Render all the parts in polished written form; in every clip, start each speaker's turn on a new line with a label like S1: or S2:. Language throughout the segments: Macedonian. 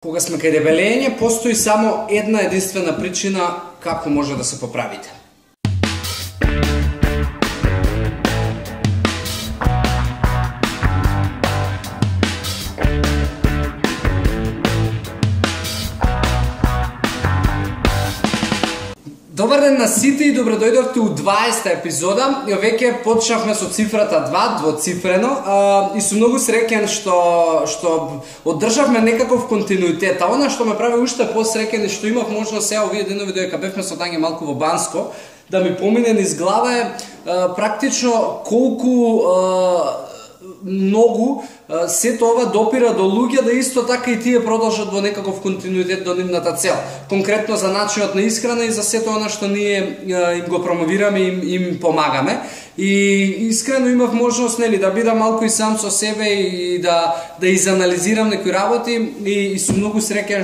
S1: Кога сме кај дебелење, постои само една единствена причина како може да се поправите. Добар ден на сите и добро дојдовте у 20-та епизода. Веќе почнавме со цифрата 2, двоцифрено, и сум многу среќен што одржавме некаков континуитет. А она што ме прави уште посреќен е што имав можност сега овие денови додека бевме со Тања малку во Банско да ми помине низ глава е практично колку многу сето ова допира до луѓе да исто така и тие продолжат во некаков континуитет до нивната цел. Конкретно за начинот на исхрана и за сето она што ние им го промовираме и им помагаме. И искрено имав можност да бидам малку и сам со себе и да изанализирам некои работи и сум многу среќен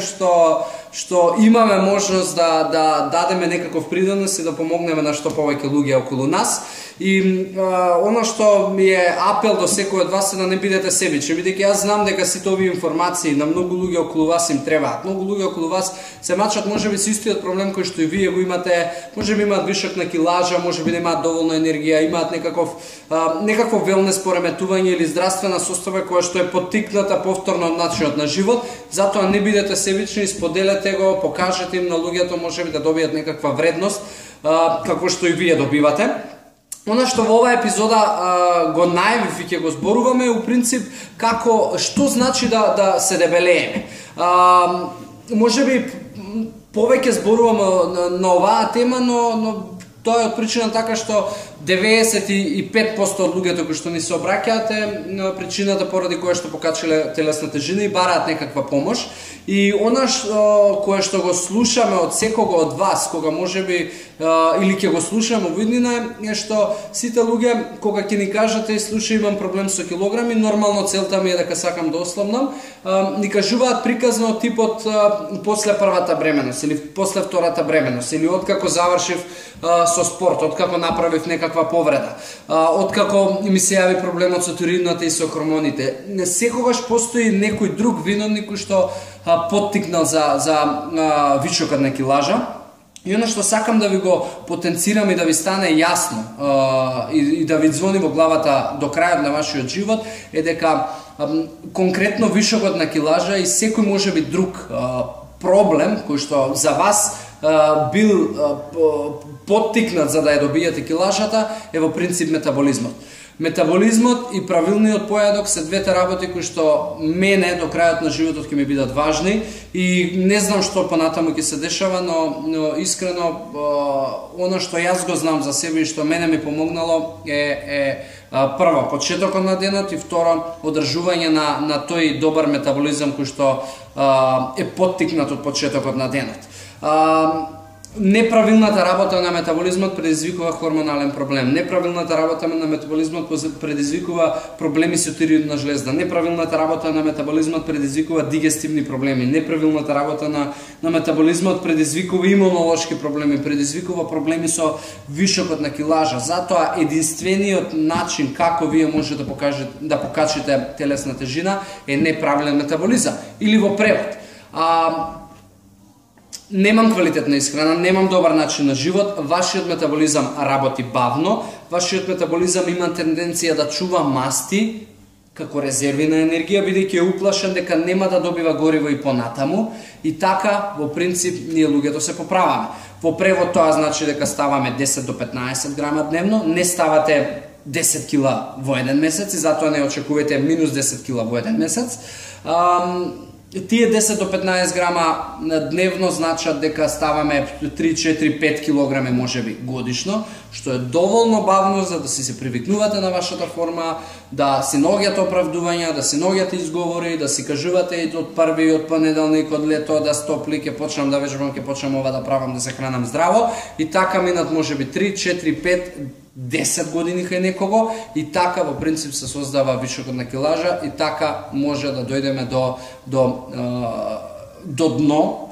S1: што имаме можност да дадеме некаков придонес и да помогнеме на што повеќе луѓе околу нас. И она што ми е апел до секој од вас е да не бидете себични, бидејќи јас знам дека сите овие информации на многу луѓе околу вас им требаат. Многу луѓе околу вас се мачат можеби со истиот проблем кој што и вие го имате, можеби имаат вишок на килажа, можеби немаат доволно енергија, имаат некакво велнес пореметување или здравствена состојба која што е поттикната повторно од начинот на живот. Затоа не бидете себични, споделете го, покажете им на луѓето, можеби да добијат некаква вредност како што и вие добивате. Она што во оваа епизода го најавив и ќе го зборуваме у принцип што значи да се дебелееме. Можеби повеќе зборуваме на оваа тема, но тоа е од причина така што 95% од луѓето кои што ни се обраќаат е причината поради која што покачиле телесна тежина и бараат некаква помош. И она кое што го слушаме од секого од вас, кога можеби или ќе го слушаме во иднина, е што сите луѓе кога ќе ни кажете слушај имам проблем со килограми, нормално целта ми е дека сакам да ослабнам, ни кажуваат приказно типот после првата бременност или после втората бременност или откако завршив со спорт, откако направив некаква повреда, откако ми се јави проблемот со тироидната и со хормоните. Секогаш постои некој друг виновник кој што поттикнал за вишокот на килажа. И оно што сакам да ви го потенцирам и да ви стане јасно и да ви звони во главата до крајот на вашиот живот е дека конкретно вишокот на килажа и секој можеби друг проблем кој што за вас бил поттикнат за да ја добијате килажата е во принцип метаболизмот. Метаболизмот и правилниот појадок се двете работи кои што мене до крајот на животот ќе ми бидат важни и не знам што понатаму ќе се дешава, но искрено она што јас го знам за себе и што мене ми помогнало е прво почетокот на денот и второ одржување на тој добар метаболизам кој што е поттикнат од почетокот на денот. Неправилната работа на метаболизмот предизвикува хормонален проблем. Неправилната работа на метаболизмот предизвикува проблеми со тироидна жлезда. Неправилната работа на метаболизмот предизвикува дигестивни проблеми. Неправилната работа на метаболизмот предизвикува имунолошки проблеми, предизвикува проблеми со вишокот на килажа. Затоа единствениот начин како вие може да покачите телесна тежина е неправилен метаболизам или во превод. Немам квалитетна исхрана, немам добар начин на живот, вашиот метаболизам работи бавно, вашиот метаболизам има тенденција да чува масти како резерви на енергија, бидејќи е уплашен дека нема да добива гориво и понатаму, и така во принцип ние луѓето се поправаме. Во превод тоа значи дека ставаме 10 до 15 грама дневно, не ставате 10 кила во еден месец и затоа не очекувате минус 10 кила во еден месец. Тие 10 до 15 грама дневно значат дека ставаме 3, 4, 5 килограми можеби годишно, што е доволно бавно за да се привикнувате на вашата форма, да си наоѓате оправдувања, да си наоѓате изговори, да си кажувате и од први и од понеделник, од лето, да стопли, ќе почнам да вежбам, ќе почнам ова да правам, да се хранам здраво, и така минат можеби 3, 4, 5, 10 години кај некого и така во принцип се создава вишокот на килажа и така може да дојдеме до дно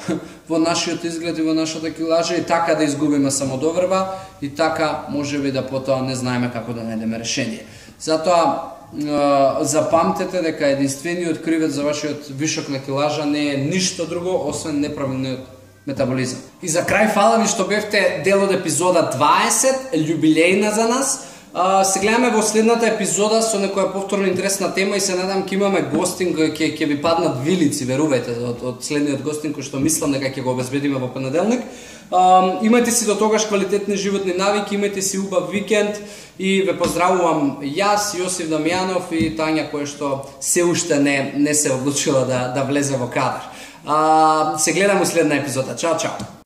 S1: во нашиот изглед и во нашата килажа и така да изгубиме самодоверба и така можеби да потоа не знаеме како да најдеме решение. Затоа запамтете дека единствениот кривец за вашиот вишок на килажа не е ништо друго освен неправилниот метаболизам. И за крај, фала ви што бевте дел од епизода 20, љубилејна за нас. Се гледаме во следната епизода со некоја повторно интересна тема и се надам ќе имаме гостин ќе ви паднат вилици, верувајте, од следниот гостин кој што мислам дека ќе го обезбедиме во понеделник. Имајте си до тогаш квалитетни животни навики, имајте си убав викенд и ве поздравувам јас, Јосиф Дамјанов и Тања која што се уште не се одлучила да влезе во кадар. Се гледаме во следна епизода. Чао, чао!